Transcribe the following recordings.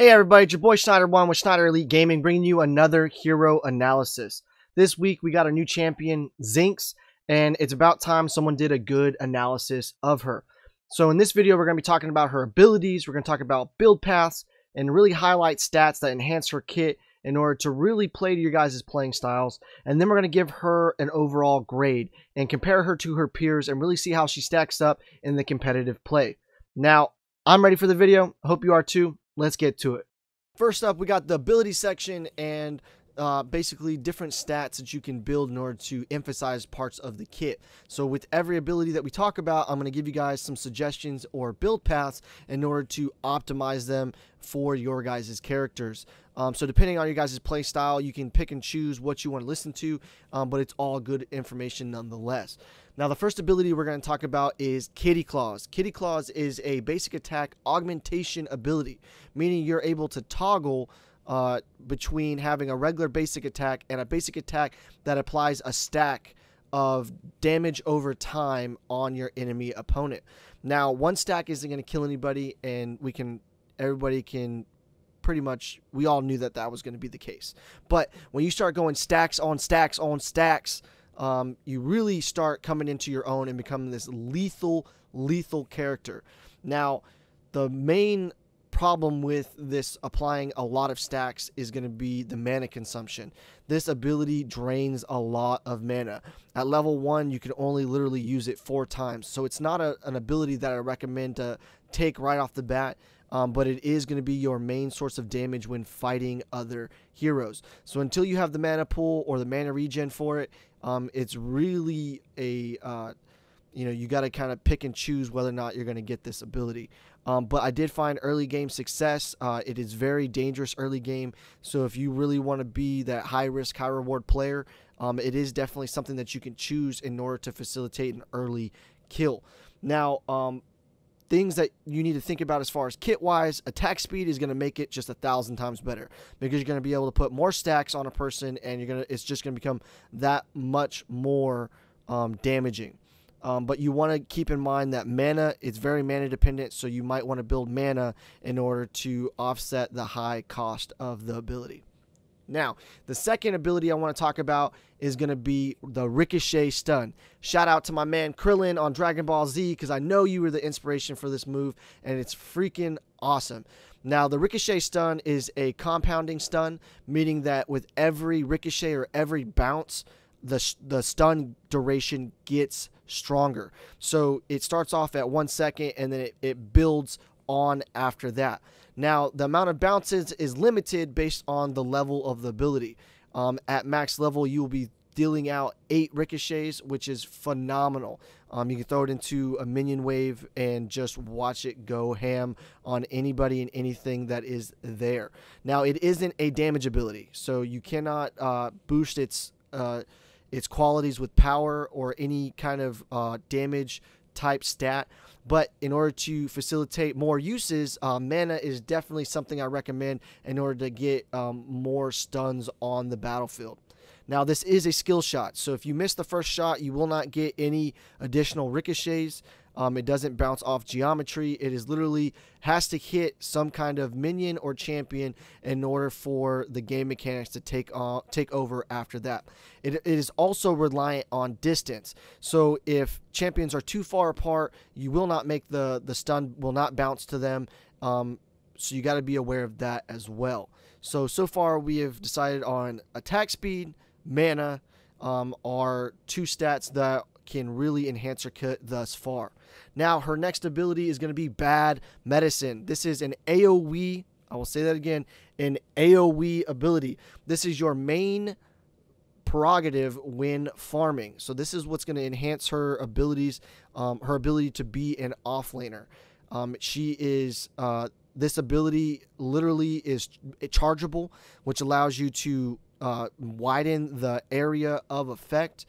Hey everybody, it's your boy Schneider1 with Schneider Elite Gaming, bringing you another hero analysis. This week we got a new champion, Zinx, and it's about time someone did a good analysis of her. So in this video we're going to be talking about her abilities, we're going to talk about build paths, and really highlight stats that enhance her kit in order to really play to your guys' playing styles. And then we're going to give her an overall grade and compare her to her peers and really see how she stacks up in the competitive play. Now, I'm ready for the video. I hope you are too. Let's get to it. First up, we got the ability section and basically different stats that you can build in order to emphasize parts of the kit. So with every ability that we talk about, I'm going to give you guys some suggestions or build paths in order to optimize them for your guys' characters. So depending on your guys' play style, you can pick and choose what you want to listen to, but it's all good information nonetheless. Now, the first ability we're going to talk about is Kitty Claws. Kitty Claws is a basic attack augmentation ability, meaning you're able to toggle between having a regular basic attack and a basic attack that applies a stack of damage over time on your enemy opponent. Now, one stack isn't going to kill anybody, and everybody can pretty much, we all knew that that was going to be the case. But when you start going stacks on stacks on stacks, you really start coming into your own and becoming this lethal character. Now, the main problem with this applying a lot of stacks is going to be the mana consumption. This ability drains a lot of mana. At level 1, you can only literally use it 4 times. So it's not an ability that I recommend to take right off the bat. But it is going to be your main source of damage when fighting other heroes. So until you have the mana pool or the mana regen for it, it's really a, you got to kind of pick and choose whether or not you're going to get this ability. But I did find early game success. It is very dangerous early game. So if you really want to be that high risk, high reward player, it is definitely something that you can choose in order to facilitate an early kill. Now, things that you need to think about as far as kit wise, attack speed is going to make it just 1,000 times better, because you're going to be able to put more stacks on a person, and it's just going to become that much more damaging. But you want to keep in mind that mana is very mana dependent, so you might want to build mana in order to offset the high cost of the ability. Now, the second ability I want to talk about is going to be the Ricochet Stun. Shout out to my man Krillin on Dragon Ball Z, because I know you were the inspiration for this move, and it's freaking awesome. Now, the Ricochet Stun is a compounding stun, meaning that with every ricochet or every bounce, the stun duration gets stronger. So it starts off at 1 second, and then it builds on after that. Now, the amount of bounces is limited based on the level of the ability. At max level, you will be dealing out 8 ricochets, which is phenomenal. You can throw it into a minion wave and just watch it go ham on anybody and anything that is there. Now, it isn't a damage ability, so you cannot boost its qualities with power or any kind of damage type stat. But in order to facilitate more uses, mana is definitely something I recommend in order to get more stuns on the battlefield. Now, this is a skill shot, so if you miss the first shot, you will not get any additional ricochets. It doesn't bounce off geometry. It is literally has to hit some kind of minion or champion in order for the game mechanics to take over after that. It is also reliant on distance. So if champions are too far apart, you will not make the stun will not bounce to them. So you got to be aware of that as well. So far we have decided on attack speed, mana are 2 stats that can really enhance her kit thus far. Now, her next ability is going to be Bad Medicine. This is an AoE, I will say that again, an AoE ability. This is your main prerogative when farming. So this is what's going to enhance her abilities, her ability to be an offlaner. This ability literally is chargeable, which allows you to widen the area of effect,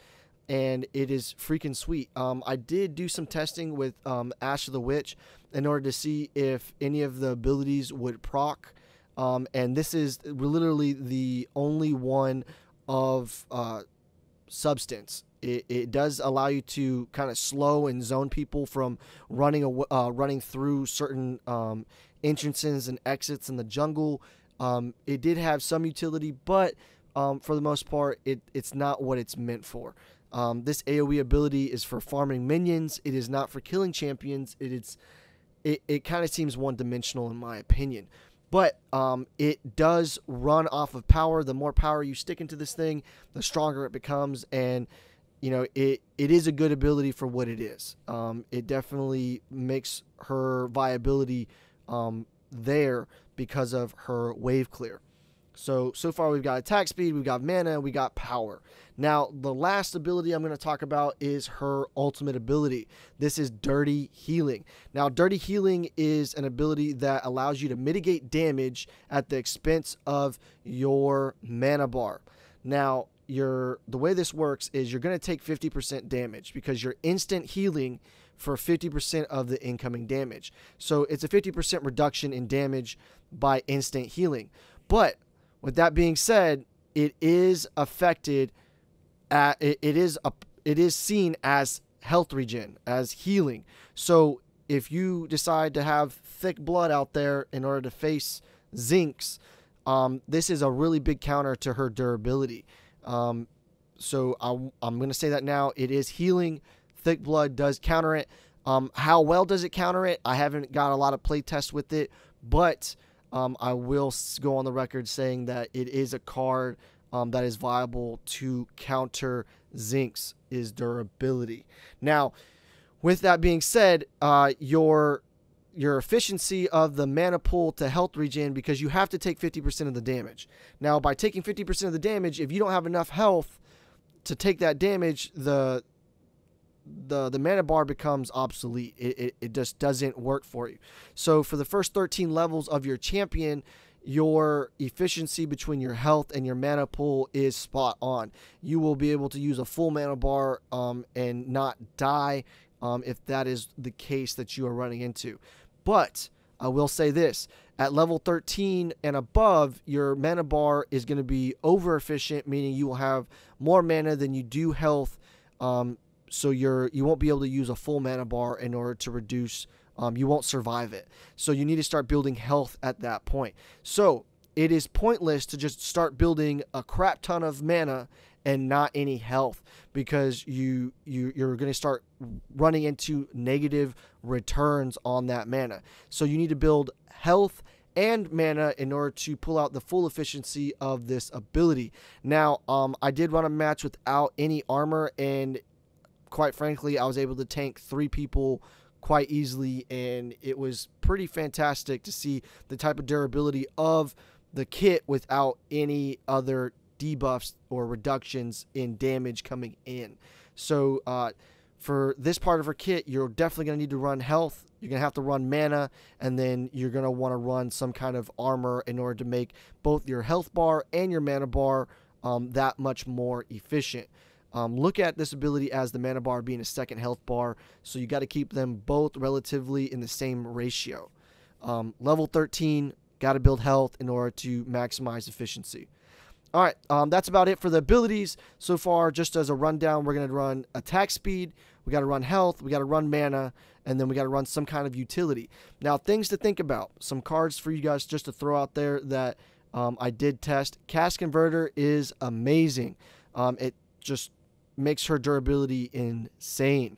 and it is freaking sweet. I did do some testing with Ash of the Witch in order to see if any of the abilities would proc, and this is literally the only one of substance. It does allow you to kind of slow and zone people from running through certain entrances and exits in the jungle. It did have some utility, but for the most part, it's not what it's meant for. This AoE ability is for farming minions. It is not for killing champions. It kind of seems one-dimensional in my opinion. But it does run off of power. The more power you stick into this thing, the stronger it becomes. And, you know, it is a good ability for what it is. It definitely makes her viability there because of her wave clear. So far we've got attack speed, we've got mana, we got power. Now, the last ability I'm going to talk about is her ultimate ability. This is Dirty Healing. Now, Dirty Healing is an ability that allows you to mitigate damage at the expense of your mana bar. Now, the way this works is you're going to take 50% damage because you're instant healing for 50% of the incoming damage. So it's a 50% reduction in damage by instant healing. But with that being said, it is affected it is seen as health regen, as healing. So if you decide to have thick blood out there in order to face Zinx, this is a really big counter to her durability. So I'm going to say that now. It is healing. Thick blood does counter it. How well does it counter it? I haven't got a lot of play tests with it, but I will go on the record saying that it is a card that is viable to counter Zinx's durability. Now, with that being said, your efficiency of the mana pool to health regen, because you have to take 50% of the damage. Now, by taking 50% of the damage, if you don't have enough health to take that damage, the mana bar becomes obsolete. It just doesn't work for you. So for the first 13 levels of your champion, your efficiency between your health and your mana pool is spot on. You will be able to use a full mana bar and not die if that is the case that you are running into. But I will say this, at level 13 and above, your mana bar is going to be over efficient, meaning you will have more mana than you do health. So you won't be able to use a full mana bar in order to reduce, you won't survive it. So you need to start building health at that point. So it is pointless to just start building a crap ton of mana and not any health, because you're going to start running into negative returns on that mana. So you need to build health and mana in order to pull out the full efficiency of this ability. Now, I did run a match without any armor, and quite frankly, I was able to tank 3 people quite easily, and it was pretty fantastic to see the type of durability of the kit without any other debuffs or reductions in damage coming in. So for this part of her kit, you're definitely going to need to run health. You're going to have to run mana, and then you're going to want to run some kind of armor in order to make both your health bar and your mana bar that much more efficient. Look at this ability as the mana bar being a second health bar, so you got to keep them both relatively in the same ratio. Level 13, got to build health in order to maximize efficiency. All right, that's about it for the abilities so far. Just as a rundown, we're going to run attack speed, we got to run health, we got to run mana, and then we got to run some kind of utility. Now, things to think about, some cards for you guys just to throw out there that I did test. Cast Converter is amazing. It just makes her durability insane.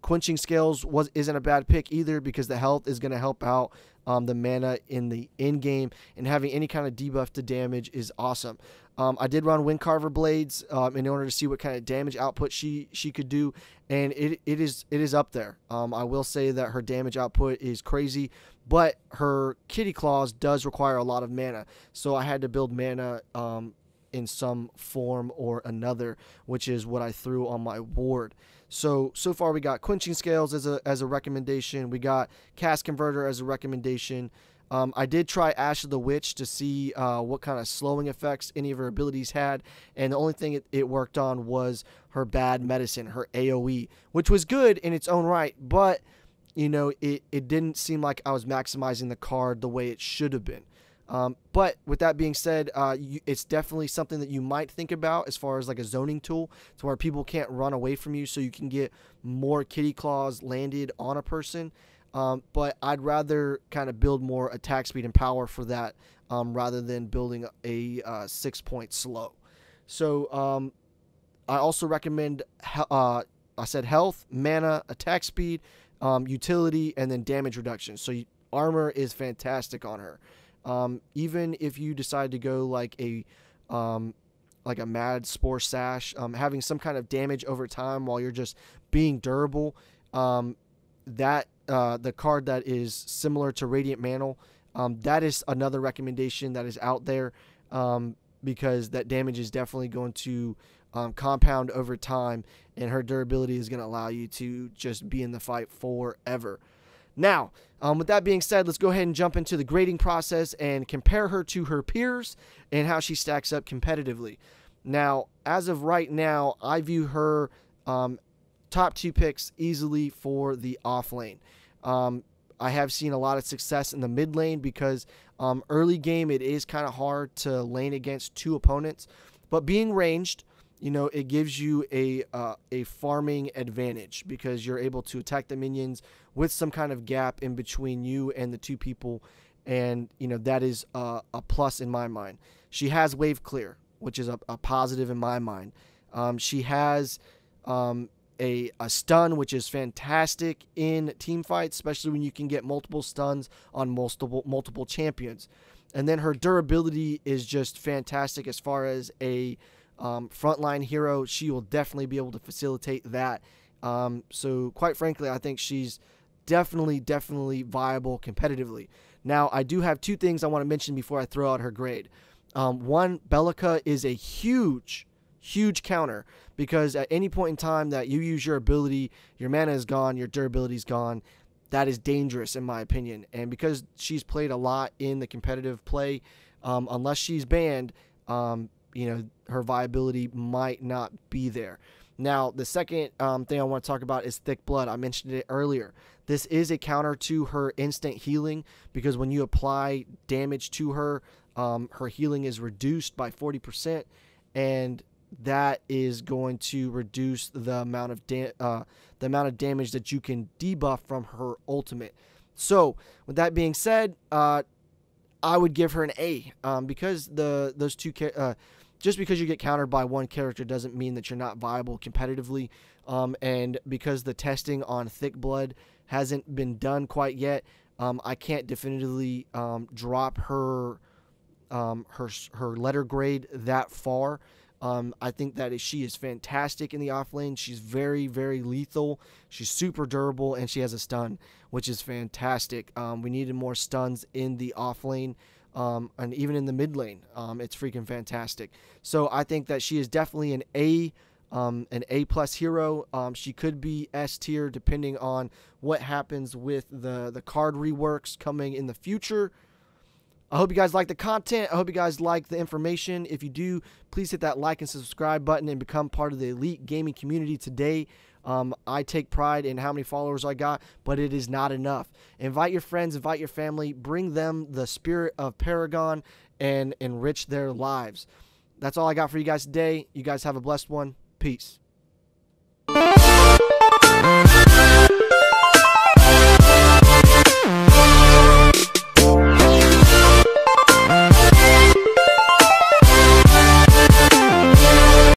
Quenching Scales isn't a bad pick either, because the health is going to help out the mana in the end game, and having any kind of debuff to damage is awesome. I did run Windcarver Blades in order to see what kind of damage output she could do, and it is up there. I will say that her damage output is crazy, but her Kitty Claws does require a lot of mana, so I had to build mana in some form or another, which is what I threw on my board. So far we got Quenching Scales as a recommendation. We got Cast Converter as a recommendation. I did try Ash of the Witch to see what kind of slowing effects any of her abilities had, and the only thing it worked on was her Bad Medicine, her AoE, which was good in its own right, but you know, it didn't seem like I was maximizing the card the way it should have been. But with that being said, it's definitely something that you might think about as far as like a zoning tool, to where people can't run away from you, so you can get more Kitty Claws landed on a person. but I'd rather kind of build more attack speed and power for that rather than building a 6-point slow. So I also recommend, I said health, mana, attack speed, utility, and then damage reduction. So armor is fantastic on her. Even if you decide to go like a mad spore sash, having some kind of damage over time while you're just being durable, the card that is similar to Radiant Mantle, that is another recommendation that is out there, because that damage is definitely going to compound over time, and her durability is going to allow you to just be in the fight forever. Now, with that being said, let's go ahead and jump into the grading process and compare her to her peers and how she stacks up competitively. Now, as of right now, I view her top 2 picks easily for the off lane. I have seen a lot of success in the mid lane because early game it is kind of hard to lane against 2 opponents, but being ranged, it gives you a farming advantage because you're able to attack the minions with some kind of gap in between you and the 2 people, and that is a plus in my mind. She has wave clear, which is a positive in my mind. She has a stun, which is fantastic in team fights, especially when you can get multiple stuns on multiple champions. And then her durability is just fantastic as far as a frontline hero. She will definitely be able to facilitate that. So quite frankly, I think she's definitely viable competitively. Now, I do have 2 things I want to mention before I throw out her grade. One, Bellica is a huge counter, because at any point in time that you use your ability, your mana is gone, your durability is gone. That is dangerous in my opinion. And because she's played a lot in the competitive play, unless she's banned, her viability might not be there. Now, the second thing I want to talk about is Thick Blood. I mentioned it earlier. This is a counter to her instant healing, because when you apply damage to her, her healing is reduced by 40%, and that is going to reduce the amount of damage that you can debuff from her ultimate. So, with that being said, I would give her an A, because those 2 just because you get countered by one character doesn't mean that you're not viable competitively, and because the testing on Thick Blood hasn't been done quite yet, I can't definitively drop her letter grade that far. I think that she is fantastic in the off lane. She's very lethal. She's super durable, and she has a stun, which is fantastic. We needed more stuns in the off lane, and even in the mid lane. It's freaking fantastic. So I think that she is definitely an A plus hero. She could be S tier depending on what happens with the card reworks coming in the future. I hope you guys like the content. I hope you guys like the information. If you do, please hit that like and subscribe button and become part of the elite gaming community today. I take pride in how many followers I got, but it is not enough. Invite your friends, invite your family, bring them the spirit of Paragon and enrich their lives. That's all I got for you guys today. You guys have a blessed one. Peace.